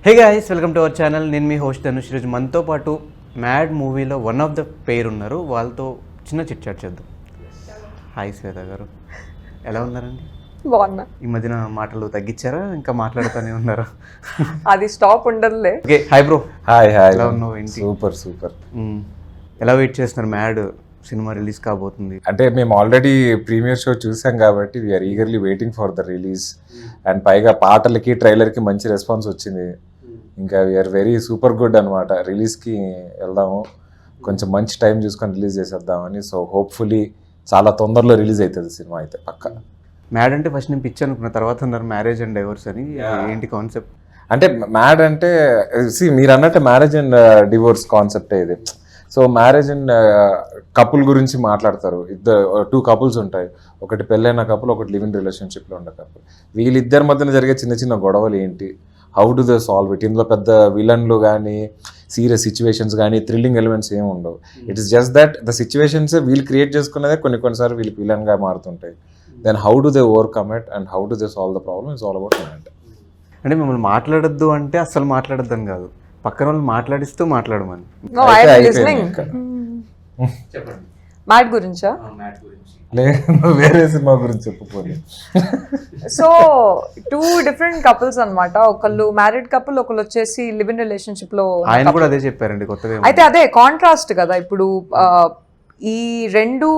Hey guys, welcome to our channel. నేను మీ host Dhanush. ఈరోజు మనతో పాటు మ్యాడ్ మూవీలో వన్ ఆఫ్ ద పేర్ ఉన్నారు. వాళ్ళతో చిన్న చిట్ చాట్ చేద్దాం. హాయ్ శ్వేత గారు, ఎలా ఉన్నారండి? బాగున్నా. ఈ మధ్యన మాటలు తగ్గించారా, ఇంకా మాట్లాడుతూనే ఉన్నారా? అది స్టాప్ ఉండదులే. Okay, hi bro. Hi hi, ఎలా ఉన్నావు? ఏంటి సూపర్ సూపర్. ఎలా వెయిట్ చేస్తున్నారు? మ్యాడ్ సినిమా రిలీజ్ కాబోతుంది. అంటే మేము ఆల్రెడీ ప్రీమియర్ షో చూసాం కాబట్టి we're eagerly waiting for the release. And పైగా పాటలకి ట్రైలర్కి మంచి రెస్పాన్స్ వచ్చింది. ఇంకా వీఆర్ వెరీ సూపర్ గుడ్ అనమాట. రిలీజ్కి వెళ్దాము, కొంచెం మంచి టైం చూసుకొని రిలీజ్ చేసేద్దామని. సో హోప్ఫుల్లీ చాలా తొందరలో రిలీజ్ అవుతుంది సినిమా అయితే పక్క. మ్యాడ్ అంటే ఫస్ట్ నేను పిచ్చి అనుకున్న, తర్వాత ఉన్నారు మ్యారేజ్ అండ్ డైవర్స్ అని. ఏంటి కాన్సెప్ట్? అంటే మ్యాడ్ అంటే మీరు అన్నట్టు మ్యారేజ్ అండ్ డివోర్స్ కాన్సెప్టే ఇది. సో మ్యారేజ్ అండ్ కపుల్ గురించి మాట్లాడతారు. టూ కపుల్స్ ఉంటాయి, ఒకటి పెళ్ళైన కపుల్, ఒకటి లివ్ ఇన్ రిలేషన్షిప్లో ఉండే కపుల్. వీళ్ళిద్దరి మధ్యన జరిగే చిన్న చిన్న గొడవలు ఏంటి, how do they solve it. ఇందులో పెద్ద విలన్లు కానీ సీరియస్ సిచ్యువేషన్స్ కానీ థ్రిల్లింగ్ ఎలిమెంట్స్ ఏమి ఉండవు. It is just that the situations వీళ్ళు క్రియేట్ చేసుకునేదే కొన్నిసార్లు వీళ్ళకి విలన్గా మారుతుంటాయి. Then how do they overcome it and how do they solve the problem is all about Mad. అంటే మిమ్మల్ని మాట్లాడొద్దు అంటే అస్సలు మాట్లాడొద్దు అని కాదు, పక్కన వాళ్ళు మాట్లాడిస్తూ మాట్లాడమని. మ్యాడ్ గురించా? లేదు, వేరే సినిమా గురించి చెప్పుకోండి. సో 2 డిఫరెంట్ కపుల్స్ అన్నమాట. ఒకళ్ళు మ్యారీడ్ కపుల్, ఒకళ్ళు వచ్చేసి లివ్ ఇన్ రిలేషన్షిప్ లో. ఆయన కూడా అదే చెప్పారండి కొత్తగా. అయితే అదే కాంట్రాస్ట్ కదా. ఇప్పుడు ఈ 2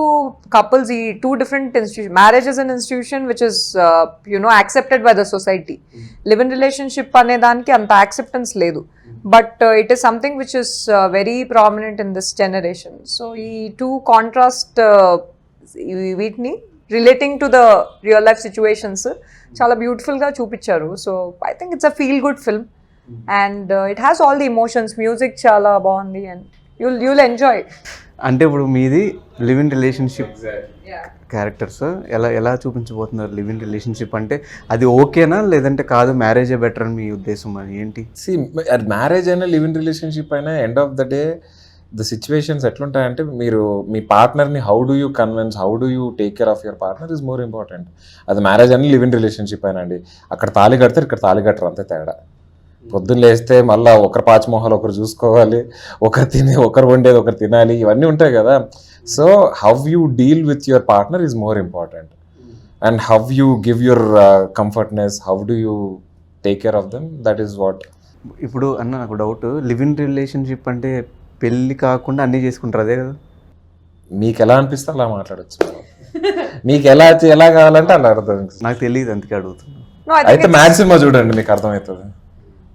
కపుల్స్, ఈ 2 different institution. Marriage is an institution which is accepted by the society. Live in relationship అనే దానికి అంత యాక్సెప్టెన్స్ లేదు. But it is something which is very prominent in this generation. So ఈ 2 కాంట్రాస్ట్ వీటిని relating to the real life situations చాలా బ్యూటిఫుల్గా చూపించారు. So I think it's a feel good film and it has all the emotions. Music చాలా బాగుంది and you'll enjoy. అంటే ఇప్పుడు మీది లివ్ ఇన్ రిలేషన్షిప్ క్యారెక్టర్స్ ఎలా చూపించబోతున్నారు? లివ్ ఇన్ రిలేషన్షిప్ అంటే అది ఓకేనా, లేదంటే కాదు మ్యారేజే బెటర్ అని మీ ఉద్దేశం? అని ఏంటి? మ్యారేజ్ అయినా లివ్ ఇన్ రిలేషన్షిప్ అయినా end of the day the situations ఎట్లుంటాయంటే, మీరు మీ పార్ట్నర్ని how do you convince, how do you take care of your partner is more important. అది మ్యారేజ్ అని లివ్ ఇన్ రిలేషన్షిప్ అయినా అండి. అక్కడ తాళి కడతారు, ఇక్కడ తాళి కట్టరు, అంతే తేడా. పొద్దున్న లేస్తే మళ్ళీ ఒకరు పాచిమొహాలు ఒకరు చూసుకోవాలి, ఒకరు వండేది ఒకరు తినాలి, ఇవన్నీ ఉంటాయి కదా. So how you deal with your partner is more important. And how you give your comfortness, how do you take care of them, that is what. ఇప్పుడు అన్న నాకు డౌట్, లివ్ ఇన్ రిలేషన్షిప్ అంటే పెళ్ళి కాకుండా అన్నీ చేసుకుంటారు, అదే కదా? మీకు ఎలా అనిపిస్తే అలా మాట్లాడచ్చు, మీకు ఎలా కావాలంటే అలా అర్థం. నాకు తెలియదు, అందుకే అడుగుతున్నా. అయితే మ్యాడ్ సినిమా చూడండి, మీకు అర్థమవుతుంది.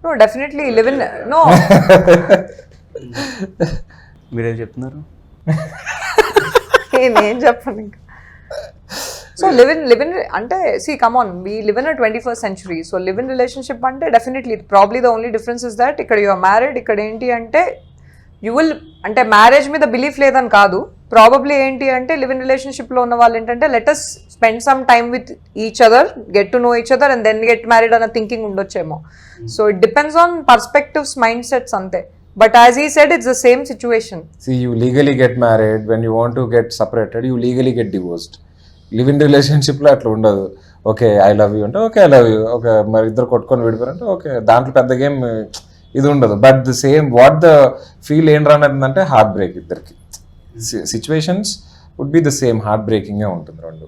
No, definitely live in. No. మీరేం చెప్తున్నారు? నేను చెప్పను ఇంకా. సో లివ్ ఇన్ అంటే see come on, we live in a 21st century. So live in relationship అంటే definitely probably the only difference is that ఇక్కడ you are married, ఇక్కడ ఏంటి అంటే you will, అంటే మ్యారేజ్ మీద బిలీఫ్ లేదని కాదు, ప్రాబబ్లీ ఏంటి అంటే లివ్ ఇన్ రిలేషన్షిప్లో ఉన్న వాళ్ళు ఏంటంటే let us spend some time with each other, get to know each other and then get married అన్న థింకింగ్ ఉండొచ్చేమో. So it depends on perspectives, mind sets అంతే. But as he said it's the same situation. See, you legally get married, when you want to get separated you legally get divorced. Live in రిలేషన్షిప్లో అట్లా ఉండదు. Okay I love you అంటే okay I love you, okay మరి ఇద్దరు కొట్టుకొని విడిపోయారంటే okay, దాంట్లో పెద్ద game ఇది ఉండదు. But the same what the feel ఏం రానంటే హార్ట్ బ్రేక్. ఇద్దరికి situations would be the same, heart బ్రేకింగే ఉంటుంది రెండు.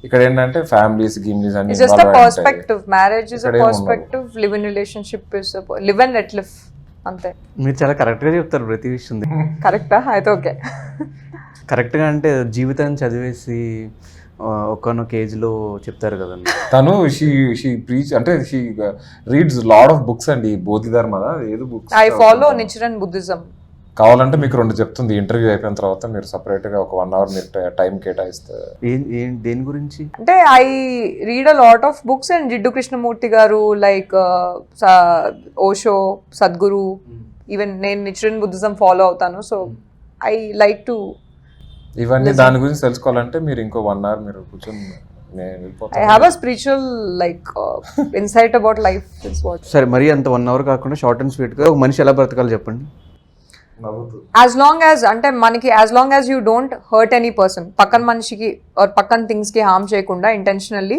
ఇక్కడ ఏంటంటే ఫ్యామిలీస్ గిమ్లీస్ అన్ని just a perspective. Marriage is a perspective, live in relationship is live and let live, అంతే. మీరు చాలా కరెక్ట్గా చెప్తారు ప్రతి విషయం. కరెక్టా? అయితే ఓకే. కరెక్ట్గా అంటే జీవితాన్ని చదివేసి ఒక్కనొక ఏజ్లో చెప్తారు కదండి. తను షీ ప్రీచ్ అంటే she reads lot of books అండి. బోధిధర్మదా ఏదో books. I follow Nichiren Buddhism. కావాలంటే మీకు 2 చెప్తుంది. ఇంటర్వ్యూ అయిపోయిన తర్వాత మీరు సపరేట్గా ఒక 1 hour మీరు టైం కేటాయిస్తే. దేని గురించి అంటే I read a lot of books and Jiddu Krishnamurti గారు, లైక్ ఓషో, సద్గురు, ఈవెన్ నేను నిచిరన్ బుద్ధిజం ఫాలో అవుతాను. సో ఐ లైక్ టు ఇవన్నీ దాని గురించి తెలుసుకోవాలంటే మీరు ఇంకో 1 hour మీరు కూర్చొని I have a spiritual like insight about life is what. సరే, మరి అంత 1 hour కాకుండా షార్ట్ అండ్ స్వీట్గా ఒక మనిషి ఎలా బ్రతకాలి చెప్పండి. As long as అంటే మనకి as long as you don't hurt any person, పక్కన మనిషికి or పక్కన థింగ్స్కి హార్మ్ చేయకుండా intentionally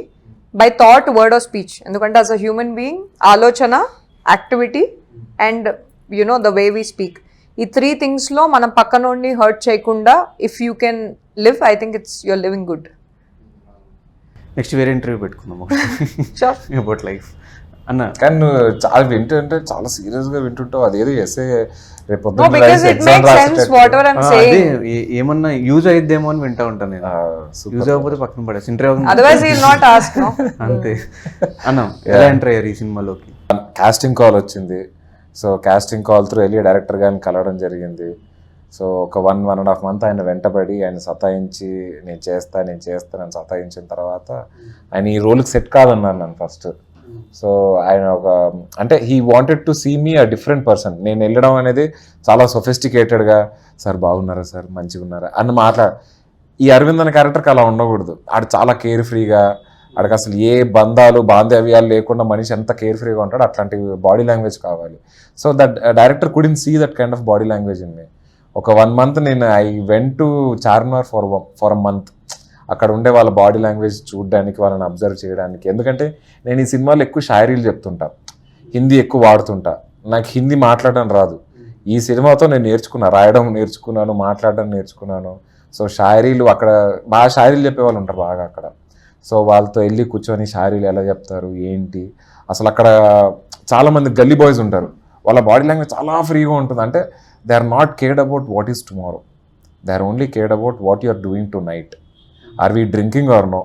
by thought, word or speech. ఎందుకంటే as a human being ఆలోచన, activity and you know the way we speak. ఈ 3 థింగ్స్లో మనం పక్కనోడిని హర్ట్ చేయకుండా if you can live, I think it's your living good. Next వేరే interview పెట్టుకుందాం about life అన్న. కానీ నువ్వు చాలా వింటుంటే చాలా సీరియస్గా వింటుంటావు, అదేదో ఎస్ఏ రేపు No, because it makes sense whatever I'm అదే saying. ఏమన్నా యూజ్ అయిద్దేమో అని వింటా ఉంటాను నేను. యూజ్ అవ్వకపోతే పక్కన పడేసి interview Otherwise he'll not ask, no? అంతే. అన్న ఎలా ఎంటర్ అయ్యారు ఈ సినిమాలోకి? కాస్టింగ్ కాల్ వచ్చింది. సో కాస్టింగ్ కాల్ త్రూ వెళ్ళి డైరెక్టర్ గారిని కలవడం జరిగింది. సో ఒక 1.5 month ఆయన వెంటబడి ఆయన సతాయించి నేను చేస్తానని సతాయించిన తర్వాత ఆయన ఈ రోల్కి సెట్ కాదన్నాను నన్ను ఫస్ట్. సో ఆయన ఒక అంటే he wanted to see me a different person. నేను వెళ్ళడం అనేది చాలా సొఫిస్టికేటెడ్గా, సార్ బాగున్నారా సార్ మంచిగా ఉన్నారా అని ఈ అరవింద్ అనే క్యారెక్టర్కి అలా ఉండకూడదు. ఆడు చాలా కేర్ ఫ్రీగా, ఆడికి అసలు ఏ బాంధవ్యాలు లేకుండా మనిషి ఎంత కేర్ ఫ్రీగా ఉంటాడో అట్లాంటి బాడీ లాంగ్వేజ్ కావాలి. So that director couldn't see that kind of body language in me. ఒక 1 month నేను I went to Charminar for a month. అక్కడ ఉండే వాళ్ళ బాడీ లాంగ్వేజ్ చూడడానికి, వాళ్ళని అబ్జర్వ్ చేయడానికి. ఎందుకంటే నేను ఈ సినిమాలో ఎక్కువ షాయరీలు చెప్తుంటా, హిందీ ఎక్కువ వాడుతుంటా. నాకు హిందీ మాట్లాడడం రాదు. ఈ సినిమాతో నేను రాయడం నేర్చుకున్నాను, మాట్లాడడం నేర్చుకున్నాను. సో షాయరీలు అక్కడ బాగా షాయరీలు చెప్పేవాళ్ళు ఉంటారు బాగా అక్కడ. సో వాళ్ళతో వెళ్ళి కూర్చొని షాయరీలు ఎలా చెప్తారు ఏంటి, అసలు అక్కడ చాలామంది గల్లీ బాయ్స్ ఉంటారు, వాళ్ళ బాడీ లాంగ్వేజ్ చాలా ఫ్రీగా ఉంటుంది. అంటే they are not cared about what is tomorrow, they are only cared about what you are doing tonight. Are we drinking or no,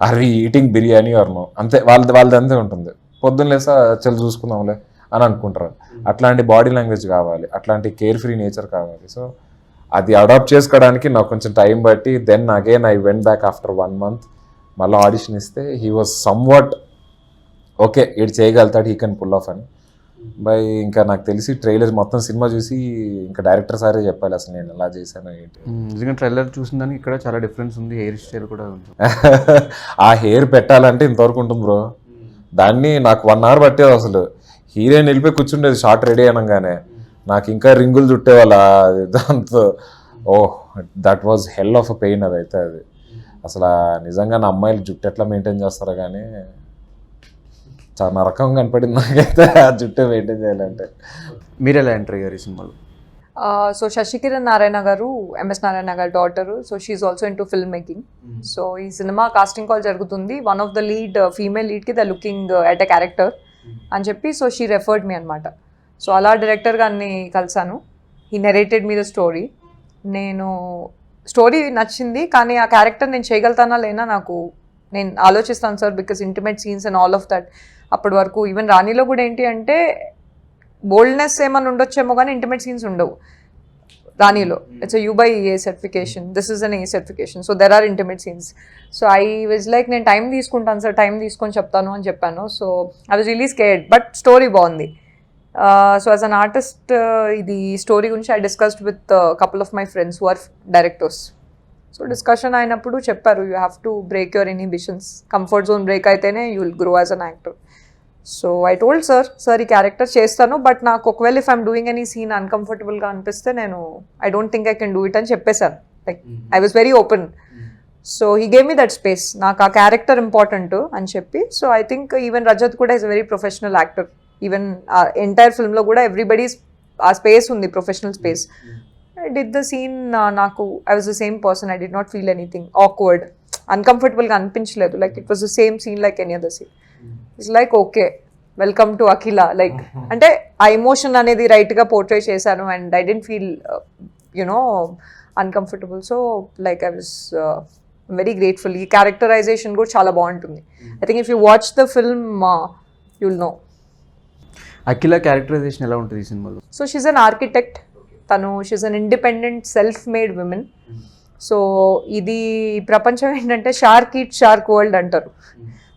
are we eating biryani or no, అంతే. వాళ్ళది అంతే ఉంటుంది. పొద్దున్న లేసా చల్ చూసుకుందాంలే అని అనుకుంటారు. అట్లాంటి బాడీ లాంగ్వేజ్ కావాలి, అట్లాంటి కేర్ ఫ్రీ నేచర్ కావాలి. సో అది అడాప్ట్ చేసుకోవడానికి నాకు కొంచెం టైం బట్టి then again I went back after 1 month. మళ్ళీ ఆడిషన్ ఇస్తే హీ వాజ్ సమ్వాట్ ఓకే, ఇది చేయగలుగుతాడు, హీ కెన్ పుల్ ఆఫ్ అని. బై ఇంకా నాకు తెలిసి ట్రైలర్ మొత్తం సినిమా చూసి ఇంకా డైరెక్టర్ సారే చెప్పాలి అసలు నేను ఎలా చేశాను ఏంటి. నిజంగా ట్రైలర్ చూసిన దానికి ఇక్కడ చాలా డిఫరెన్స్ ఉంది, హెయిర్ స్టైల్ కూడా ఉంది. ఆ హెయిర్ పెట్టాలంటే ఇంతవరకు ఉంటుంది బ్రో. దాన్ని నాకు 1 hour పట్టేది అసలు. హీరోయిన్ వెళ్ళిపోయి కూర్చుండేది షార్ట్ రెడీ అయినాగానే, నాకు ఇంకా రింగులు చుట్టేవాళ్ళ దాంతో. Oh that was hell of a pain అదైతే. అది అసలు నిజంగా నా అమ్మాయిలు జుట్టు ఎట్లా మెయింటైన్ చేస్తారో కానీ చాలా నరకం కనపడింది నాకైతే ఆ జుట్టు మెయింటైన్ చేయాలంటే. మీరు ఎలా ఎంటర్ అయ్యారు ఈ సినిమాలో? సో శశికిరణ్ నారాయణ గారు, ఎంఎస్ నారాయణ గారి daughter. So she's also in to film making. So ఈ సినిమా కాస్టింగ్ కాల్ జరుగుతుంది. One of the lead female లీడ్కి the looking at a character అని చెప్పి సో షీ రెఫర్డ్ మీ అనమాట. సో అలా డైరెక్టర్ గారిని కలిసాను. He narrated me the story. నేను స్టోరీ నచ్చింది, కానీ ఆ క్యారెక్టర్ నేను చేయగలుగుతానా లేనా నేను ఆలోచిస్తాను sir, because intimate scenes and all of that. అప్పటి వరకు ఈవెన్ రాణిలో కూడా ఏంటి అంటే బోల్డ్నెస్ ఏమైనా ఉండొచ్చేమో కానీ ఇంటిమేట్ సీన్స్ ఉండవు రాణిలో. It's U by A certification, this is an A certification, so there are intimate scenes. So I was like నేను టైం తీసుకుంటాను సార్, టైం తీసుకొని చెప్తాను అని చెప్పాను. So I was really scared, but story బాగుంది. So as an artist ఇది story గురించి I discussed with couple of my friends who are directors. So discussion అయినప్పుడు చెప్పారు, you have to break your inhibitions, comfort zone break అయితేనే you will grow as an actor. So I told sir ఈ character చేస్తాను, but నాకు ఒకవేళ if I'm doing any scene అన్కంఫర్టబుల్గా అనిపిస్తే I don't think I can do it అని చెప్పేశాను. Like I was very open. So he gave me that space, నాకు ఆ క్యారెక్టర్ ఇంపార్టెంట్ అని చెప్పి. So I think even Rajat కూడా is a very professional actor. Even entire ఫిల్మ్లో కూడా everybody ఆ స్పేస్ ఉంది, professional space. I did the scene, I was the same person, I did not feel anything awkward, uncomfortable ga anpinchaledu, like it was the same scene like any other scene. It's like okay, welcome to Akhila, like ante aa emotion anedi right ga portray chesanu and I didn't feel uncomfortable. So like I was very grateful. Ee characterization kuda chaala baaguntundi. I think if you watch the film you'll know. Akhila characterization ఎలా ఉంటుంది ఈ సినిమాలో? So she's an architect. She's an independent self made women. So ఇది ప్రపంచం ఏంటంటే shark world అంటారు.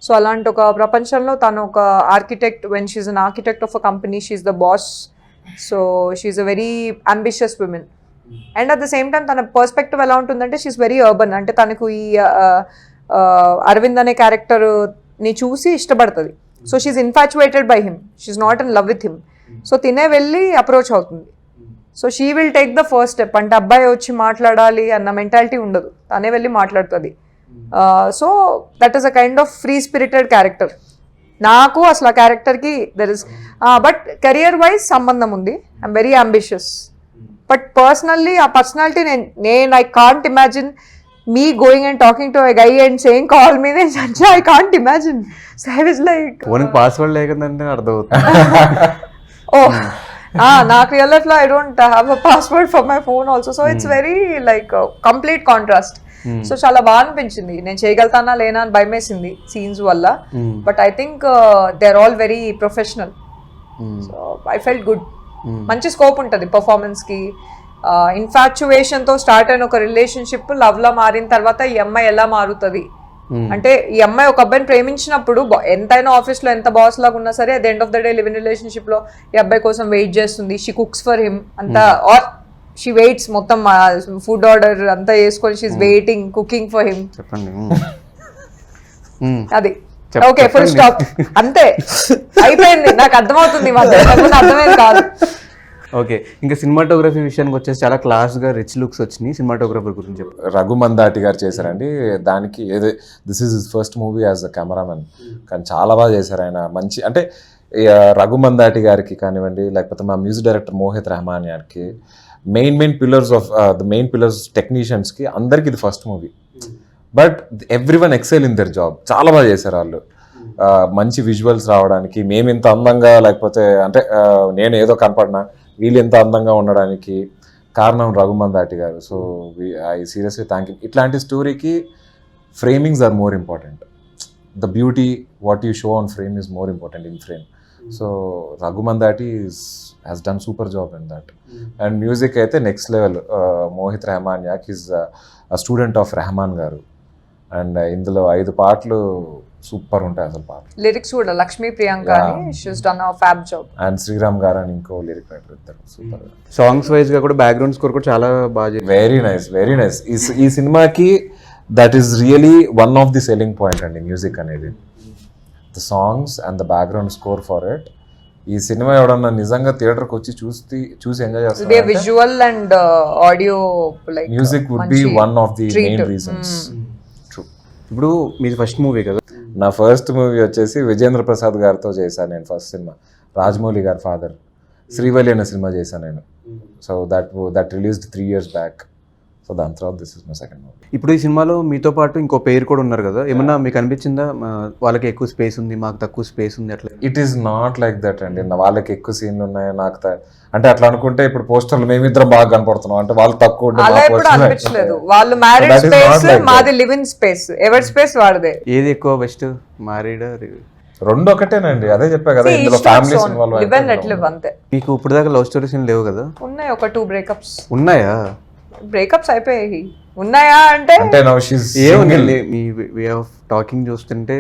So అలాంటి ఒక ప్రపంచంలో తను ఒక architect. When she's an architect of a company, she's the boss. So she's a very ambitious women. And at the same time తన పర్స్పెక్టివ్ ఎలా ఉంటుందంటే షీఈ్ వెరీ అర్బన్. అంటే తనకు ఈ అరవింద్ అనే క్యారెక్టర్ని చూసి ఇష్టపడుతుంది. So she's infatuated by him, she's not in love with him. So తినే వెళ్ళి అప్రోచ్ అవుతుంది. So she will take the first step. అంటే అబ్బాయి వచ్చి మాట్లాడాలి అన్న మెంటాలిటీ ఉండదు, తనే వెళ్ళి మాట్లాడుతుంది. So that is a kind of free spirited character. నాకు అసలు ఆ క్యారెక్టర్కి there is but career wise సంబంధం ఉంది. I'm very ambitious. But personally ఆ పర్సనాలిటీ నేను I can't imagine me going and talking to a guy and saying call me, I can't imagine. So I was like, ఫోన్కి password లేకుందంటే అర్థమవుతుంది. oh, నాకు real life లో I don't have a password for my phone also. So it's very like complete contrast. So చాలా బాగా అనిపించింది. నేను చేయగలుగుతానా లేనా అని భయమేసింది సీన్స్ వల్ల. But I think they are all very professional. So I felt good. మంచి స్కోప్ ఉంటుంది పర్ఫార్మెన్స్ కి. ఇన్ఫాచ్యువేషన్ తో స్టార్ట్ అయిన ఒక రిలేషన్షిప్ లవ్ లా మారిన తర్వాత ఈ అమ్మాయి ఎలా మారుతుంది అంటే, ఈ అమ్మాయి ఒక అబ్బాయిని ప్రేమించినప్పుడు ఎంతైనా ఆఫీస్ లో ఎంత బాస్ లాగా ఉన్నా సరే at the end of the day live in relationship లో ఈ అబ్బాయి కోసం వెయిట్ చేస్తుంది. షీ కుక్స్ ఫర్ హిమ్ అంతా, ఆర్ షీ వెయిట్స్, మొత్తం ఫుడ్ ఆర్డర్ అంతా చేసుకొని she's waiting, cooking for him. చెప్పండి. అది ఓకే, ఫుల్ స్టాప్, అంతే అయిపోయింది. నాకు అర్థమవుతుంది, అర్థమేది కాదు. ఓకే, ఇంకా సినిమాటోగ్రఫీ విషయానికి వచ్చేసి చాలా క్లాస్గా రిచ్ లుక్స్ వచ్చినాయి. సినిమాటోగ్రఫీ గురించి చెప్పు. రఘు మందాటి గారు చేశారండి. దానికి ఏదో this is his first movie as a cameraman, కానీ చాలా బాగా చేశారు ఆయన. మంచి అంటే రఘు మందాటి గారికి కానివ్వండి, లేకపోతే మా మ్యూజిక్ డైరెక్టర్ మోహిత్ రెహమాన్ గారికి, మెయిన్ పిల్లర్స్ టెక్నీషియన్స్కి అందరికి ఇది first movie. But every one excel in their job. చాలా బాగా చేశారు వాళ్ళు. మంచి విజువల్స్ రావడానికి, మేము ఇంత అందంగా, లేకపోతే అంటే నేను ఏదో కనపడినా వీళ్ళు ఎంత అందంగా ఉండడానికి కారణం రఘుమందాటి గారు. So I seriously thank you. ఇట్లాంటి స్టోరీకి framings are more important. The beauty what you show on frame is more important in frame. So Raghumandati has done super job in that. And music అయితే నెక్స్ట్ లెవెల్. మోహిత్ రెహమాన్ యాక్ is student of Rehman గారు. And ఇందులో 5 పాటలు super ఉంటాయి అసలు. పాటలు lyrics కూడా లక్ష్మీ ప్రియాంక అని, she's done a fab job. And Sriram garu అని ఇంకో లిరిక్ రైటర్ ఇద్దరు సూపర్. సాంగ్స్ వైజ్ గా కూడా బ్యాక్గ్రౌండ్ స్కోర్ కూడా చాలా బాగా. Very nice. ఈ సినిమాకి that is really one of the selling point అండి మ్యూజిక్ అనేది. The songs and the background score for it. ఈ సినిమా ఎవడన్నా నిజంగా థియేటర్కి వచ్చి చూసి ఎంజాయ్ చేస్తారు. Visual and audio like music would be one of the main reasons. ఇప్పుడు మీది ఫస్ట్ మూవీ కదా? నా ఫస్ట్ మూవీ వచ్చేసి విజేంద్ర ప్రసాద్ గారితో చేశాను నేను. ఫస్ట్ సినిమా రాజమౌళి గారి ఫాదర్, శ్రీవల్లి అనే సినిమా చేశాను నేను. So that released 3 years back. So దాని తర్వాత this is my second movie. ఇప్పుడు ఈ సినిమాలో మీతో పాటు ఇంకో పేరు కూడా ఉన్నారు కదా, ఏమన్నా మీకు అనిపించిందా వాళ్ళకి ఎక్కువ స్పేస్ ఉంది, మాకు తక్కువ స్పేస్ ఉంది అట్లా? It is not like that అండి. వాళ్ళకి ఎక్కువ సీన్లు ఉన్నాయి, నాకు అంటే అట్లా అనుకుంటే ఇప్పుడు పోస్టర్లు మేమిద్దరం బాగా కనపడుతున్నాం అంటే వాళ్ళు తక్కువ. అలా ఎప్పుడు అనిపించలేదు. వాళ్ళు మ్యారీడ్ స్పేస్, మాది లివ్ ఇన్ స్పేస్, ఎవరి స్పేస్ వాడదే. ఏది ఎక్కువ బెస్ట్, మ్యారీడ్? రెండు ఒకటేనండి, అదే చెప్పా కదా. ఇందులో ఫ్యామిలీస్ ఇన్వాల్వ్ అంతే. మీకు ఇప్పుడు దాకా లవ్ స్టోరీస్ ఏం లేవు కదా? ఉన్నాయి, ఒక 2 బ్రేకప్స్ ఉన్నాయా? బ్రేకప్స్ అయిపోయాయి. ఉన్నాయా అంటే ఏముంది, మీ వే ఆఫ్ టాకింగ్ చూస్తుంటే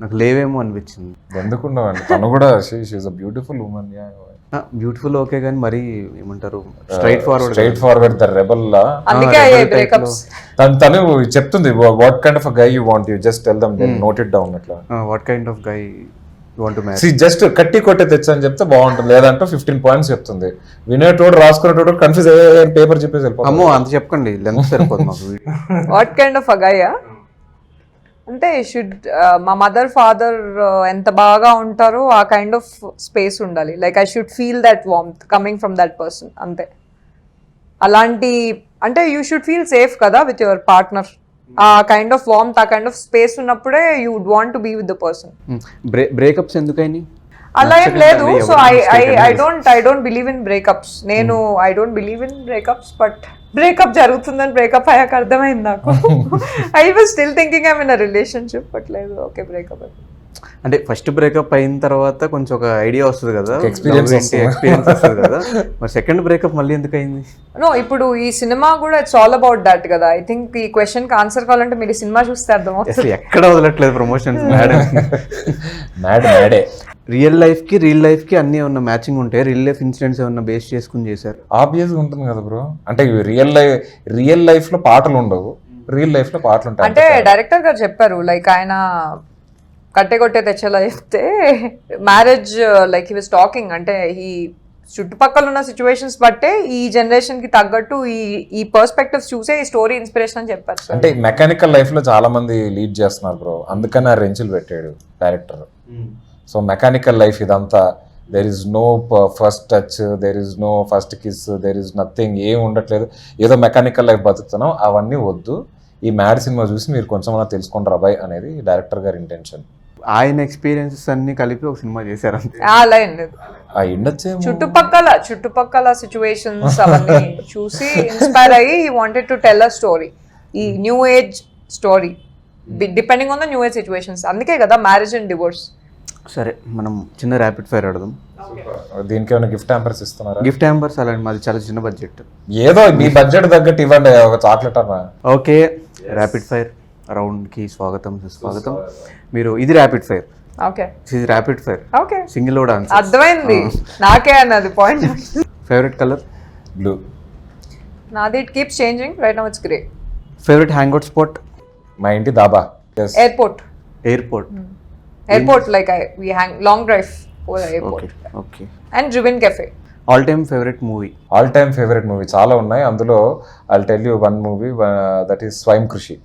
నాకు లేవేమో అనిపించింది. ఎందుకున్నావండి, తను కూడా she is a beautiful woman. Beautiful okay, కానీ మరి ఏమంటారు, స్ట్రైట్ ఫార్వర్డ్ ద రెబల్ లా. అందుకే అయ్యాయి బ్రేకప్స్. తను చెప్తుంది what kind of a guy you want, you just tell them, note it down. అట్లా what kind of guy you want to marry. సి జస్ట్ కట్టి కొట్టే తెచ్చని చెప్తే బాగుంటుంది, లేదంటే 15 points చెప్తుంది. వినేటోడు రాసుకునేటోడు కన్ఫ్యూజ్ అయ్యే పేపర్ చెప్పేసి వెళ్ళిపోతాం. అమ్మో అంత చెప్పకండి, లెంత్ సరిపోతుంది మాకు. What kind of a guy అంటే షుడ్ మా మదర్ ఫాదర్ ఎంత బాగా ఉంటారో ఆ కైండ్ ఆఫ్ స్పేస్ ఉండాలి. Like I should feel that warmth coming from that person, అంతే. అలాంటి అంటే యూ షుడ్ ఫీల్ సేఫ్ కదా విత్ యువర్ పార్ట్నర్. ఆ కైండ్ ఆఫ్ వార్మ్త్, ఆ కైండ్ ఆఫ్ స్పేస్ ఉన్నప్పుడే you would want to be with the person. Breakups ఎందుకని అలా ఏం లేదు. So I don't believe in breakups. నేను I don't believe in breakups, but breakup జరుగుతుందని breakup అయ్యాక అర్థమైంది నాకు. I was still thinking I'm in a relationship, but లేదు, ఓకే బ్రేకప్. అంటే ఫస్ట్ బ్రేకప్ అయిన తర్వాత కొంచెం ఒక ఐడియా వస్తుంది కదా, ఎక్స్పీరియన్స్ వస్తుంది కదా. మరి సెకండ్ బ్రేకప్ మళ్ళీ ఎందుకు అయింది? నో, ఇప్పుడు ఈ సినిమా కూడా ఇట్స్ ఆల్ అబౌట్ దట్ కదా. ఐ థింక్ ఈ క్వశ్చన్ కి ఆన్సర్ కావాలంటే మీరు ఈ సినిమా చూస్తే అర్థం అవుతుంది. ఎక్కడ వదలట్లేదు ప్రమోషన్స్. మ్యాడే రియల్ లైఫ్ కి అన్ని ఏమన్నా మ్యాచింగ్ ఉంటాయి? రియల్ లైఫ్ ఇన్సిడెంట్స్ ఏమన్నా బేస్ చేసుకుని చేశారు? ఆబ్వియస్గా ఉంటుంది కదా బ్రో. అంటే రియల్ లైఫ్ లో పాటలు ఉండవు, రియల్ లైఫ్ లో పాటలు ఉంటాయి. అంటే డైరెక్టర్ గారు చెప్పారు, లైక్ ఆయన కట్టె కొట్టే తెచ్చేలా చెప్తే marriage like he was talking, అంటే ఈ చుట్టుపక్కల ఉన్న సిచ్యువేషన్స్ బట్టే ఈ జనరేషన్ కి తగ్గట్టు ఈ పర్స్పెక్టివ్స్ చూసే ఈ స్టోరీ ఇన్స్పిరేషన్ అని చెప్పారు. అంటే మెకానికల్ లైఫ్ లో చాలా మంది లీడ్ చేస్తున్నారు బ్రో, అందుకని ఆ రెంచులు పెట్టాడు డైరెక్టర్. సో మెకానికల్ లైఫ్ ఇదంతా, there is no first touch, there is no first kiss, there is nothing, ఏం ఉండట్లేదు, ఏదో మెకానికల్ లైఫ్ బతుకుతున్నాం, అవన్నీ వద్దు. ఈ మ్యాడ్ సినిమా చూసి మీరు కొంచెం తెలుసుకుంటారు అబ్బాయి అనేది డైరెక్టర్ గారి ఇంటెన్షన్. ఆయన ఎక్స్పీరియన్సెస్ అన్ని కలిపి ఒక సినిమా చేశారు అంతే. అలా ఏం లేదు, ఉండొచ్చేమో. చుట్టుపక్కల సిచ్యువేషన్స్ అవన్నీ చూసి ఇన్స్పైర్ అయ్యి he wanted to tell a story, ఈ new age story depending on the new age situations. అందుకే కదా మ్యారేజ్ అండ్ డివోర్స్. సరే మనం చిన్న ర్యాపిడ్ ఫైర్ ఆడదాం. దీనికి ఏమైనా గిఫ్ట్ హ్యాంపర్స్ ఇస్తున్నారా? గిఫ్ట్ హ్యాంపర్స్ అలాంటి మాది చాలా చిన్న బడ్జెట్. ఏదో మీ బడ్జెట్ తగ్గట్టు ఇవ్వండి, ఒక చాక్లెట్ అన్నా. ఓకే, ర్యాపిడ్ ఫైర్ రౌండ్కి స్వాగతం సుస్వాగతం. మీరు ఇది ర్యాపిడ్ ఫైర్, ఓకే ఇది rapid fire, okay single load answer. అర్థమైంది, నాకే అన్నది పాయింట్. Favourite colour? బ్లూ. నాది it keeps changing, right now it's grey. Favourite hangout spot? మా ఇంటి dhaba. Airport. Airport like we hang long drive over the airport. Okay. And Driven Cafe. All time favourite movie? All time favourite movie చాలా ఉన్నాయి, అందులో I'll tell you one movie, that is స్వయం కృషి.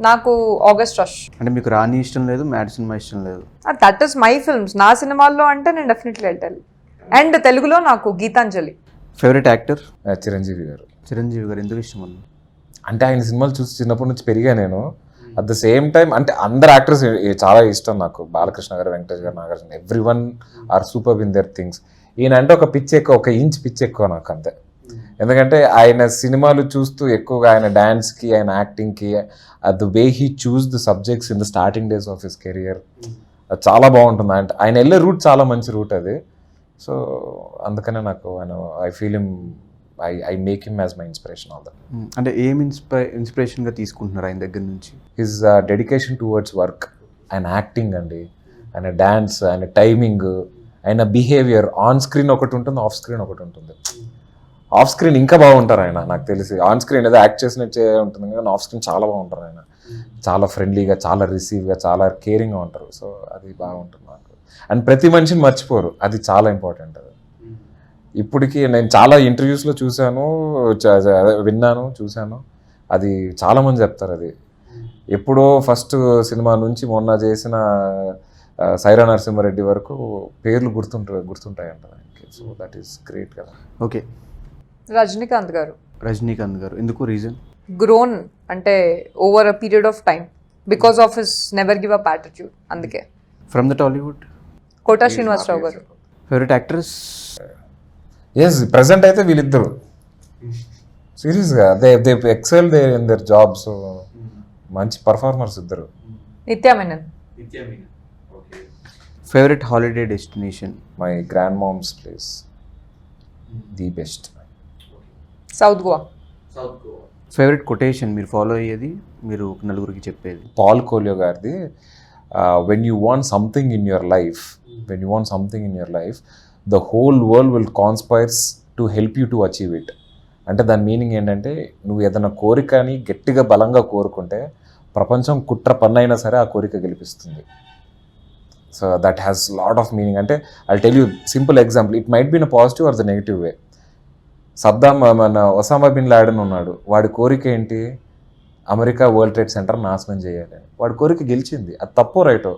నాకు August rush. అంటే మీకు రాణి ఇష్టం లేదు, మ్యాడ్ సినిమా ఇష్టం లేదు? That is my films. నా సినిమాల్లో అంటే నేను డెఫినెట్లీ వెళ్తాను. అండ్ తెలుగులో నాకు గీతాంజలి. Favourite actor? చిరంజీవి గారు. చిరంజీవి గారు ఎందుకు ఇష్టం అన్న? అంటే ఆయన సినిమాలు చూసి చిన్నప్పటి నుంచి పెరిగా నేను. అట్ ద సేమ్ టైం అంటే అందరు యాక్టర్స్ చాలా ఇష్టం నాకు, బాలకృష్ణ గారు, వెంకటేష్ గారు, Nagarjuna, every one or super in their things. ఈయన అంటే ఒక పిచ్ ఎక్కువ, ఒక ఇంచ్ పిచ్ ఎక్కువ నాకు అంతే. ఎందుకంటే ఆయన సినిమాలు చూస్తూ ఎక్కువగా ఆయన డ్యాన్స్కి, ఆయన యాక్టింగ్కి, the way he choose the subjects in the starting days of his career, అది చాలా బాగుంటుంది. అంటే ఆయన వెళ్ళే రూట్ చాలా మంచి రూట్ అది. సో అందుకనే నాకు ఆయన, I feel him, I make him as my inspiration all the. అంటే ఏం ఇన్స్పిరేషన్గా తీసుకుంటున్నారు ఆయన దగ్గర నుంచి? హిజ్ డెడికేషన్ టువర్డ్స్ వర్క్, ఆయన యాక్టింగ్ అండి, ఆయన డ్యాన్స్, ఆయన టైమింగ్, ఆయన బిహేవియర్. ఆన్ స్క్రీన్ ఒకటి ఉంటుంది, ఆఫ్ స్క్రీన్ ఒకటి ఉంటుంది. ఆఫ్ స్క్రీన్ ఇంకా బాగుంటారు ఆయన, నాకు తెలిసి. ఆన్ స్క్రీన్ ఏదో యాక్ట్ చేసినట్టే ఉంటుంది కానీ ఆఫ్ స్క్రీన్ చాలా బాగుంటారు ఆయన. చాలా ఫ్రెండ్లీగా, చాలా రిసీవ్గా, చాలా కేరింగ్గా ఉంటారు. సో అది బాగుంటుంది నాకు. అండ్ ప్రతి మనిషిని మర్చిపోరు, అది చాలా ఇంపార్టెంట్. అది ఇప్పటికీ నేను చాలా ఇంటర్వ్యూస్లో చూశాను, విన్నాను, చూశాను. అది చాలామంది చెప్తారు. అది ఎప్పుడో ఫస్ట్ సినిమా నుంచి మొన్న చేసిన సైరా నరసింహారెడ్డి వరకు పేర్లు గుర్తుంటాయి అంట ఆయనకి. సో దట్ ఈస్ గ్రేట్ కదా. ఓకే. రజనీకాంత్ గారు. రజనీకాంత్ గారు ఎందుకు? రీజన్? గ్రోన్ అంటే over a period of time because of his never give up attitude, అందుకే. From the Tollywood? Kota Srinivasarao garu. Favourite actress? Yes, present అయితే వీళ్ళిద్దరు సీరియస్గా they excel they in their job. So మంచి performers ఇద్దరు. Nithya Menen. Favourite holiday destination? My grand mom's place, the best. South Goa. Favourite quotation మీరు follow అయ్యేది, మీరు నలుగురికి చెప్పేది? పాల్ కోలియో గారిది, when you want something in your life, the whole world will conspires to help you to achieve it. అంటే దాని meaning ఏంటంటే, నువ్వు ఏదైనా కోరికని గట్టిగా బలంగా కోరుకుంటే ప్రపంచం కుట్ర పన్నైనా సరే ఆ కోరిక గెలిపిస్తుంది. So that has lot of meaning. అంటే I tell you simple example, it might be in a positive or the negative way. మన ఒసామా బిన్ లాడెన్ ఉన్నాడు, వాడి కోరిక ఏంటి? అమెరికా వరల్డ్ ట్రేడ్ సెంటర్ నాశనం చేయాలి. వాడి కోరిక గెలిచింది. అది తప్పో రైటో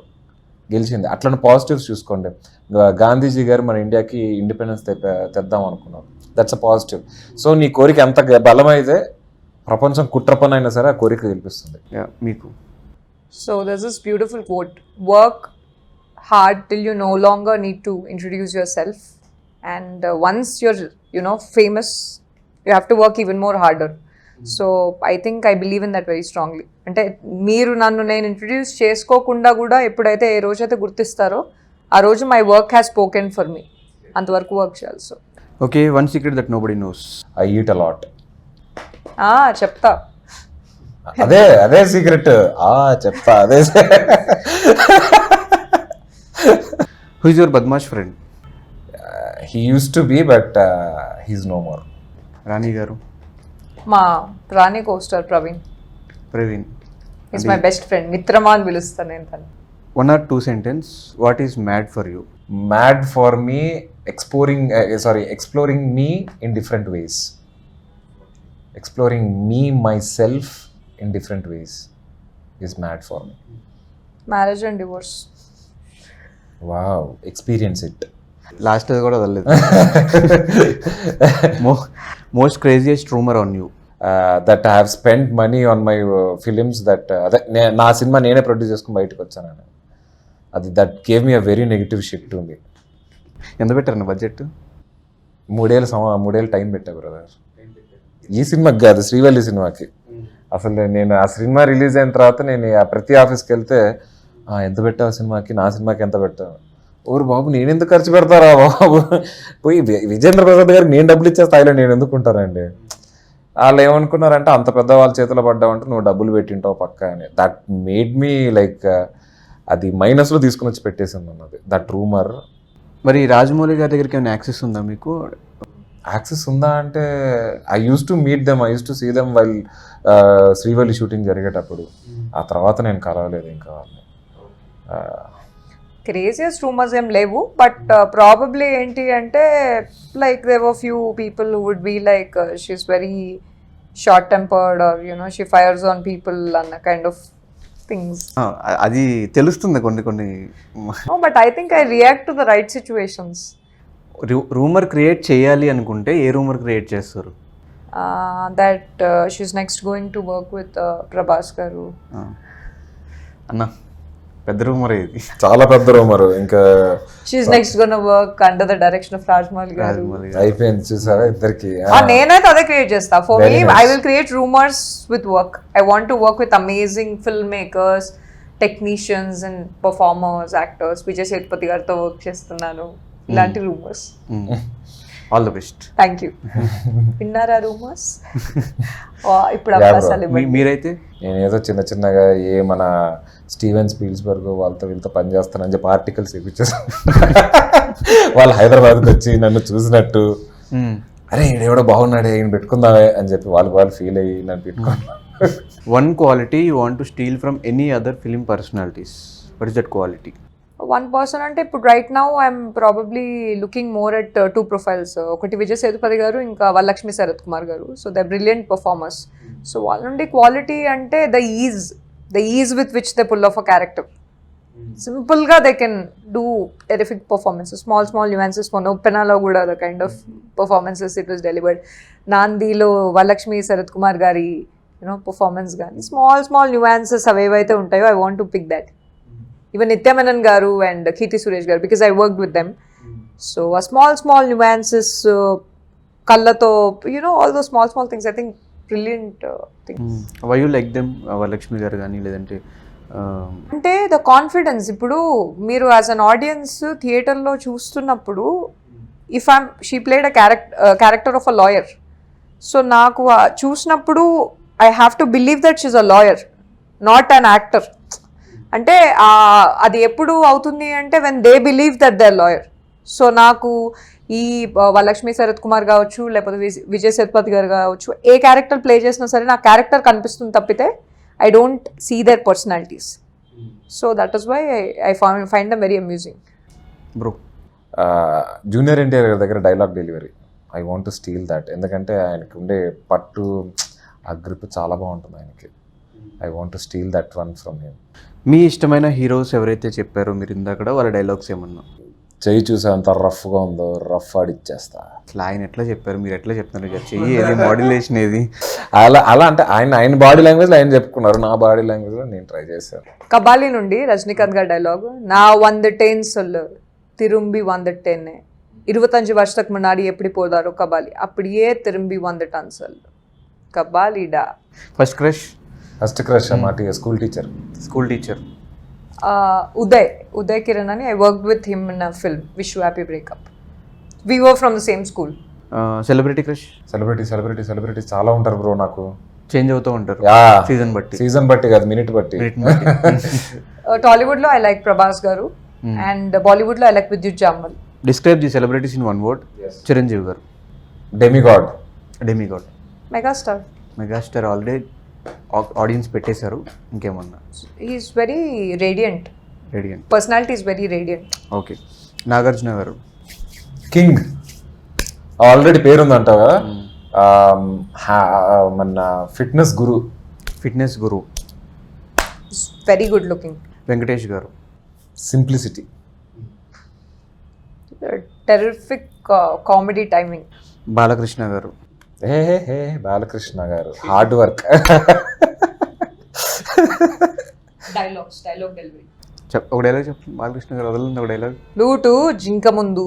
గెలిచింది. అట్లనే పాజిటివ్స్ చూసుకోండి. గాంధీజీ గారు మన ఇండియాకి ఇండిపెండెన్స్ తెద్దాం అనుకున్నారు, దట్స్ అ పాజిటివ్. సో నీ కోరిక ఎంత బలమైతే ప్రపంచం కుట్ర పని అయినా సరే ఆ కోరిక గెలిపిస్తుంది. మీకు? So there's this beautiful quote, work hard till you no longer need to introduce yourself, and once you're famous, you have to work even more harder. So I think I believe in that very strongly. అంటే మీరు నన్ను నేను introduce చేసుకోకుండా కూడా ఎప్పుడైతే ఏ రోజైతే గుర్తిస్తారో ఆ రోజు my work has spoken for me, అంతవరకు వర్క్ చేయాలి. So okay, one secret that nobody knows? I eat a lot. చెప్తా. అదే సీక్రెట్. చెప్తా అదే. హూ ఇస్ యువర్ బద్మాష్ friend? He used to be, but he's no more. Rani garu? మా Rani costar Praveen is my best friend. మిత్రమా అని పిలుస్తాను నేను తను. 1 or 2 sentence, what is mad for you? Mad for me, exploring me in different ways. Exploring me, myself in different ways is mad for me. Marriage and divorce. Wow, experience it. Last అది కూడా వదలలేదు. Most craziest rumour on you. That I have spend money on my films that అదే నా సినిమా నేనే produce చేసుకుని బయటకు వచ్చాను. అది that gave me a very negative shit to me. ఎంత పెట్టారన్న బడ్జెట్? 3 ఏళ్ళు టైం పెట్టా బ్రదర్. ఈ సినిమాకి కాదు, శ్రీవల్లి సినిమాకి. అసలు నేను ఆ సినిమా రిలీజ్ అయిన తర్వాత నేను ప్రతి ఆఫీస్కి వెళ్తే ఎంత పెట్టావు సినిమాకి, నా సినిమాకి ఎంత పెట్టావు? ఓరు బాబు, నేను ఎందుకు ఖర్చు పెడతారా బాబు, పోయి విజేంద్ర ప్రసాద్ గారికి నేను డబ్బులు ఇచ్చే స్థాయిలో నేను ఎందుకుంటానండి. వాళ్ళు ఏమనుకున్నారంటే అంత పెద్ద వాళ్ళ చేతిలో పడ్డావంటే నువ్వు డబ్బులు పెట్టింటావు పక్క అని. దట్ మేడ్ మీ లైక్ అది మైనస్లో తీసుకుని వచ్చి పెట్టేసింది అన్నది దట్ రూమర్. మరి రాజమౌళి గారి దగ్గరికి ఏమైనా యాక్సెస్ ఉందా మీకు? యాక్సెస్ ఉందా అంటే I use to meet them, I use to see them while Srivalli shooting జరిగేటప్పుడు. ఆ తర్వాత నేను కలవలేదు ఇంకా వాళ్ళని. క్రేజియస్ట్ రూమర్స్ ఏం లేవు, బట్ ప్రాబబ్లీ ఏంటి అంటే like there were few people who would be like she's very short tempered or she fires on people అన్న కైండ్ ఆఫ్ థింగ్స్. అది తెలుస్తుంది కొన్ని. But I think I react to the right situations. Rumour create చేయాలి అనుకుంటే ఏ rumour create చేస్తారు? That she's next going to work with Prabhas garu. అన్న పెద్ద రూమర్ ఇది, చాలా పెద్ద రూమర్. ఇంకా she's next gonna work under the direction of Rajamouli గారు. అయిపోయింది చూసారా ఇద్దరికి. నేనైతే అదే క్రియేట్ చేస్తా. For me I will create rumours with work. I want to work with amazing film makers, technicians and performers, actors. Vijay Sethupathi గారితో వర్క్ చేస్తున్నాను. ఇలాంటి rumours. All the best. Thank you. విన్నారా రూమర్స్? ఇప్పుడు అవకాశాలు ఇవ్వండి. మీరైతే? నేను ఏదో చిన్నగా మన స్టీవెన్ స్పీల్స్బర్గ్ వాళ్ళతో వీళ్ళతో పనిచేస్తానని చెప్పి ఆర్టికల్స్ ఇప్పించేసాను. వాళ్ళు హైదరాబాద్కి వచ్చి నన్ను చూసినట్టు, అరే ఈడెవడో బాగున్నాడే ఈయన పెట్టుకుందామే అని చెప్పి వాళ్ళు ఫీల్ అయ్యి నన్ను పెట్టుకున్నాను. One quality you want to steel from any other film personalities, what is that quality? One person అంటే ఇప్పుడు right now I'm probably looking more at 2 profiles. ఒకటి విజయ్ సేతుపతి గారు, ఇంకా Varalakshmi Sarath Kumar garu. So they brilliant performers. So వాళ్ళ నుండి క్వాలిటీ అంటే the ease with which they pull off a character. సింపుల్గా they can do terrific performances. Small nuances. ఉప్పెనలో కూడా the kind of performances it was delivered. నాందిలో వరలక్ష్మి శరత్ కుమార్ గారి పర్ఫార్మెన్స్ కానీ స్మాల్ న్యూయాన్సెస్ అవేవైతే ఉంటాయో I want to pick that. Even Nitya Menon garu and Kirti Suresh garu, because I worked with them. So a small nuances, kallato, all those small things. I think brilliant things. Why you like them? Varalakshmi garu gaani ledante అంటే the confidence. ఇప్పుడు మీరు as an audience థియేటర్లో చూస్తున్నప్పుడు if she played a character of a lawyer, so నాకు చూసినప్పుడు I have to believe that she's a lawyer, not an actor. అంటే అది ఎప్పుడు అవుతుంది అంటే when they believe that they are lawyer. So నాకు ఈ వరలక్ష్మి శరత్ కుమార్ కావచ్చు, లేకపోతే విజయ్ సేతుపతి గారు కావచ్చు, ఏ క్యారెక్టర్ ప్లే చేసినా సరే నా క్యారెక్టర్ కనిపిస్తుంది తప్పితే I don't see their personalities. So that is why I find them very amusing. Bro, junior NTR గారి దగ్గర dialogue delivery I want to steal that. ఎందుకంటే ఆయనకి ఉండే పట్టు, ఆ గ్రిప్ చాలా బాగుంటుంది ఆయనకి. I want to steal that one from him. మీ ఇష్టమైన హీరోస్ ఎవరైతే చెప్పారో మీరు ఇందాక, వాళ్ళ డైలాగ్స్ ఏమన్నా? చెయ్యి చూసే అంత రఫ్గా ఉందో రఫ్ ఆడిచ్చేస్తా. అసలు ఆయన ఎట్లా చెప్పారు, మీరు ఎట్లా చెప్తున్నారు? చెయ్యి ఏది, మాడ్యులేషన్ ఏది? అలా అంటే ఆయన బాడీ లాంగ్వేజ్లో ఆయన చెప్పుకున్నారు, నా బాడీ లాంగ్వేజ్లో నేను ట్రై చేశాను. కబాలి నుండి రజనీకాంత్ గారి డైలాగ్, నా వందటేన్ సొల్లు திரும்பி வந்துட்டேன்னு 25 வருஷத்துக்கு முன்னாடி எப்படி போதாரோ கபாலி அப்படியே திரும்பி வந்துட்டான் சொல்லு கபாலிடா. ఫస్ట్ క్రష్ మాట school teacher Uday Kiran ani. I worked with him in a film, Wish You Happy Breakup. We were from the same school. Celebrity crush? Celebrity చాలా ఉంటారు బ్రో. నాకు చేంజ్ అవుతూ ఉంటారు సీజన్ బట్టి కాదు, మినిట్ బట్టి. టాలీవుడ్ లో ఐ లైక్ ప్రభాస్ గారు, అండ్ బాలీవుడ్ లో I like Vidyut Jammwal. Describe the celebrities in one word. Chiranjeevi garu. Demigod. Megastar already audience పెట్టేశారు. ఇంకేమన్నా? He is very radiant. Personality is very radiant. Okay. Nagarjuna garu. King. Already పేరుందంటావు కదా. మన ఫిట్నెస్ గురు. Very good looking. Venkatesh garu. Simplicity. Terrific comedy timing. Balakrishna garu. Hey Balakrishna garu hard work. Dialogue delivery. ఒక dialogue చెప్పండి బాలకృష్ణ గారు, వదలండి ఒక డైలాగ్. లూటు జింక ముందు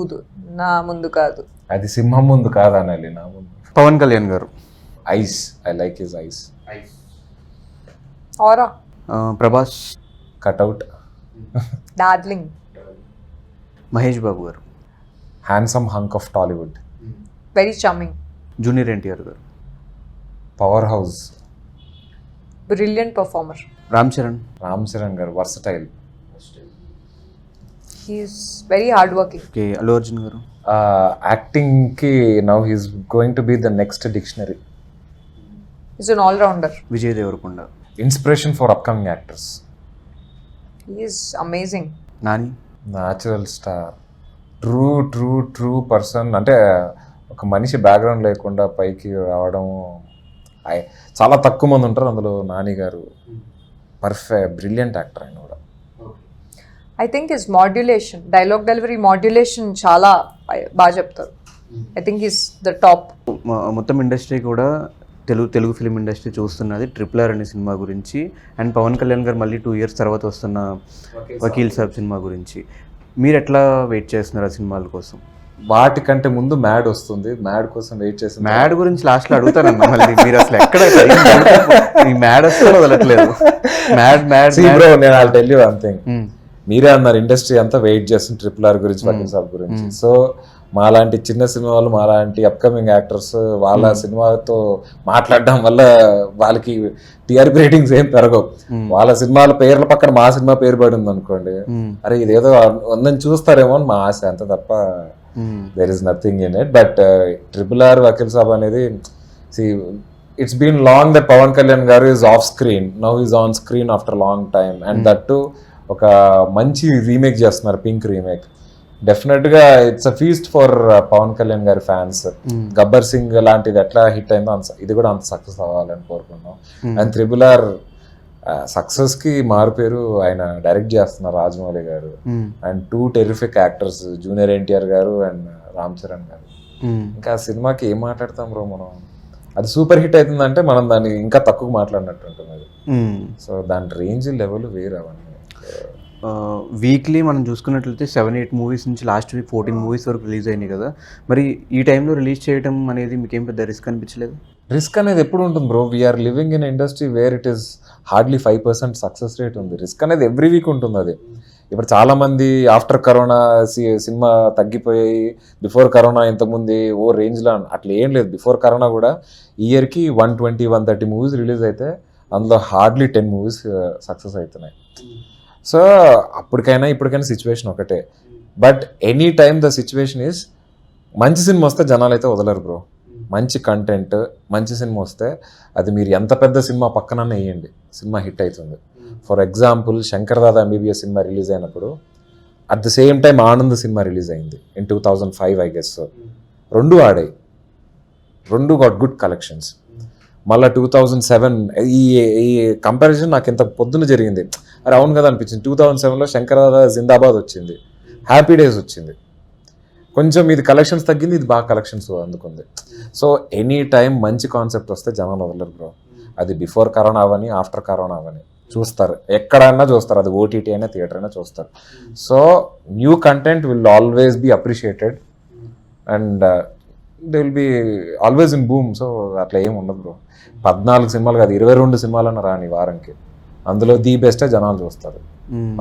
నా ముందు కాదు. అది సింహం ముందు కాదనాలి, నా ముందు. Pawan Kalyan garu. Eyes, I like his eyes. Aura. Prabhas. Cutout. Darling. Mahesh Babu garu. Handsome hunk of Tollywood. Very charming. Junior NTR garu. Power house. Brilliant performer. Ram Charan. Ram Charan garu versatile. He is very hard working. Okay. Allu Arjun garu. యాక్టింగ్కి now he's going to be the next dictionary. Is an allrounder. Vijay Deverakonda. Inspiration for upcoming actors. He is amazing. Nani. Natural star. True person. అంటే ఒక మనిషి background లేకుండా పైకి రావడం చాలా తక్కువ మంది ఉంటారు, అందులో నాని గారు బ్రిలియంట్ యాక్టర్ ఆయన కూడా. I think his modulation, dialogue delivery modulation చాలా బాగా చెప్తారు. I think is the top. మొత్తం ఇండస్ట్రీ కూడా తెలుగు ఫిలిం ఇండస్ట్రీ చూస్తున్నది RRR అనే సినిమా గురించి. అండ్ పవన్ కళ్యాణ్ గారు మళ్ళీ 2 years తర్వాత వస్తున్న వకీల్ సాబ్ సినిమా గురించి. మీరు ఎట్లా వెయిట్ చేస్తున్నారు ఆ సినిమాల కోసం? వాటికంటే ముందు మ్యాడ్ వస్తుంది, మ్యాడ్ కోసం వెయిట్ చేసి. మ్యాడ్ గురించి లాస్ట్లో అడుగుతానన్నా మళ్ళీ. మీరు అసలు ఎక్కడ ఈ మ్యాడ్ వస్తే వదలట్లేదు. మ్యాడ్ బ్రో, నేను I'll tell you one thing. మీరే అన్నారు ఇండస్ట్రీ అంతా వెయిట్ చేస్తుంది RRR గురించి, వకీల్ సాబ్ గురించి. సో మాలాంటి చిన్న సినిమా వాళ్ళు, మాలాంటి అప్కమింగ్ యాక్టర్స్ వాళ్ళ సినిమాతో మాట్లాడడం వల్ల వాళ్ళకి టీఆర్పీ రేటింగ్స్ ఏం పెరగవు. వాళ్ళ సినిమాల పేర్ల పక్కన మా సినిమా పేరు పడి ఉంది అనుకోండి, అరే ఇదేదో ఉందని చూస్తారేమో అని మా ఆశ, అంత తప్ప there is nothing in it. But RRR Vakeel Saab అనేది, see, it's been long that Pawan Kalyan garu is off screen. Now he's on screen after a long time, and that too ఒక మంచి రీమేక్ చేస్తున్నారు, పింక్ రీమేక్. డెఫినెట్గా it's a feast for Pawan Kalyan గారి fans. Gabbar Singh లాంటిది ఎట్లా hit అయిందో ఇది కూడా అంత సక్సెస్ అవ్వాలని కోరుకున్నాం. అండ్ RRR సక్సెస్కి మారుపేరు. ఆయన డైరెక్ట్ చేస్తున్నారు రాజమౌళి గారు. And 2 terrific actors, junior NTR గారు అండ్ రామ్ చరణ్ గారు. ఇంకా ఆ సినిమాకి ఏం మాట్లాడతాం బ్రో మనం? అది సూపర్ హిట్ అవుతుందంటే మనం దాన్ని ఇంకా తక్కువ మాట్లాడినట్టు ఉంటుంది అది. సో దాని రేంజ్ లెవెల్ వేరు అవన్నీ. వీక్లీ మనం చూసుకున్నట్లయితే 7-8 మూవీస్ నుంచి లాస్ట్ వీక్ 14 మూవీస్ వరకు రిలీజ్ అయినాయి కదా. మరి ఈ టైంలో రిలీజ్ చేయడం అనేది మీకేం పెద్ద రిస్క్ అనిపించలేదు? రిస్క్ అనేది ఎప్పుడు ఉంటుంది bro. We are living in industry where it is hardly 5% success rate ఉంది. రిస్క్ అనేది ఎవ్రీ వీక్ ఉంటుంది. అది ఇప్పుడు చాలామంది ఆఫ్టర్ కరోనా సినిమా తగ్గిపోయాయి, బిఫోర్ కరోనా ఇంతకుముందు ఓ రేంజ్లో, అట్లా ఏం లేదు. బిఫోర్ కరోనా కూడా ఇయర్కి 120-130 మూవీస్ రిలీజ్ అయితే అందులో హార్డ్లీ 10 మూవీస్ సక్సెస్ అవుతున్నాయి. సో అప్పటికైనా ఇప్పటికైనా సిచ్యువేషన్ ఒకటే. But any time the situation is, మంచి సినిమా వస్తే జనాలు అయితే వదలరు బ్రో. మంచి కంటెంట్, మంచి సినిమా వస్తే అది మీరు ఎంత పెద్ద సినిమా పక్కననే వేయండి, సినిమా హిట్ అవుతుంది. For example Shankar Dada MBBS సినిమా రిలీజ్ అయినప్పుడు at the same time Anand సినిమా రిలీజ్ అయింది ఇన్ 2005 ఐ గెస్. రెండు ఆడాయి, రెండు గాట్ గుడ్ కలెక్షన్స్. మళ్ళీ 2007 ఈ కంపారిజన్ నాకు ఇంత పొద్దున జరిగింది, అరే అవును కదా అనిపించింది. 2007లో శంకర్ దాదా జిందాబాద్ వచ్చింది, హ్యాపీ డేస్ వచ్చింది. కొంచెం ఇది కలెక్షన్స్ తగ్గింది, ఇది బాగా కలెక్షన్స్ అందుకుంది. సో ఎనీ టైం మంచి కాన్సెప్ట్ వస్తే జనాలు వదలరు బ్రో. అది బిఫోర్ కరోనా అవని, ఆఫ్టర్ కరోనా అవని చూస్తారు, ఎక్కడైనా చూస్తారు. అది OTT అయినా థియేటర్ అయినా చూస్తారు. So new content will always be appreciated and they will be always in boom. So అట్లా ఏమి ఉండదు బ్రో. 14 సినిమాలు కాదు, 22 సినిమాలన్నా రాని వారంకి, అందులో ది బెస్టే జనాలు చూస్తారు.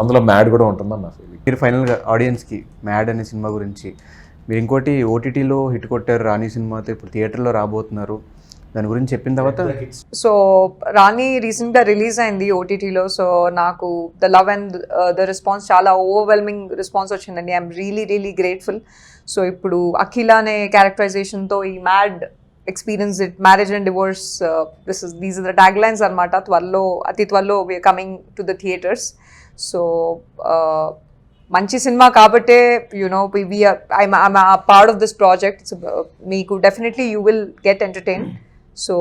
అందులో మ్యాడ్ కూడా ఉంటుందని నా ఫీలింగ్. మీరు ఫైనల్గా ఆడియన్స్కి మ్యాడ్ అనే సినిమా గురించి, మీరు ఇంకోటి OTTలో హిట్ కొట్టారు రాణి సినిమాతో, ఇప్పుడు థియేటర్లో రాబోతున్నారు, దాని గురించి చెప్పిన తర్వాత. సో రాణి రీసెంట్గా రిలీజ్ అయింది OTTలో. సో నాకు the love and the response, చాలా ఓవర్వెల్మింగ్ రెస్పాన్స్ వచ్చిందండి. I'm really grateful. సో ఇప్పుడు అఖిల అనే క్యారెక్టరైజేషన్తో ఈ mad experience it, marriage and divorce, these are the tag lines అనమాట. అతి త్వరలో we're coming to the theatres. So మంచి సినిమా కాబట్టే I'm part of this project. మీకు definitely you will get entertain. So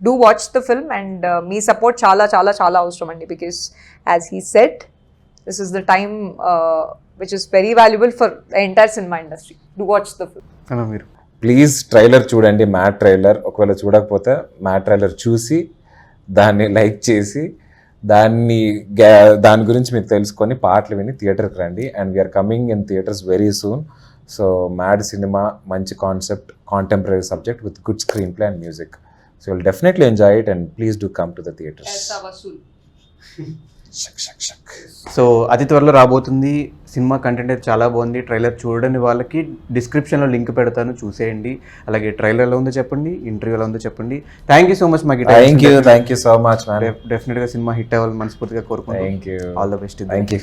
do watch the film and మీ support చాలా చాలా చాలా అవసరం అండి. Because as he said, this is the time which is very valuable for the entire cinema industry. Do watch the film. అన్న మీరు please trailer చూడండి, mat trailer. ఒకవేళ చూడకపోతే మ్యాట్ ట్రైలర్ చూసి దాన్ని లైక్ చేసి దాని గురించి మీరు తెలుసుకొని పాటలు విని థియేటర్కి రండి. And we're coming in theatres very soon. So mad సినిమా, మంచి concept, contemporary subject with good screen play and music. So will definitely enjoy it and please do come to the theatres. So అతి త్వరలో రాబోతుంది cinema. Content అయితే చాలా బాగుంది. Trailer చూడని వాళ్ళకి డిస్క్రిప్షన్లో లింక్ పెడతాను, చూసేయండి. అలాగే ట్రైలర్ ఎలా ఉందో చెప్పండి, ఇంటర్వ్యూ ఎలా ఉందో చెప్పండి. థ్యాంక్ యూ సో మచ్ మాకు thank you so much ma'am. డెఫినెట్గా సినిమా హిట్ అవ్వాలని మనస్ఫూర్తిగా కోరుకుంటాను. Thank you. All the best. Thank you.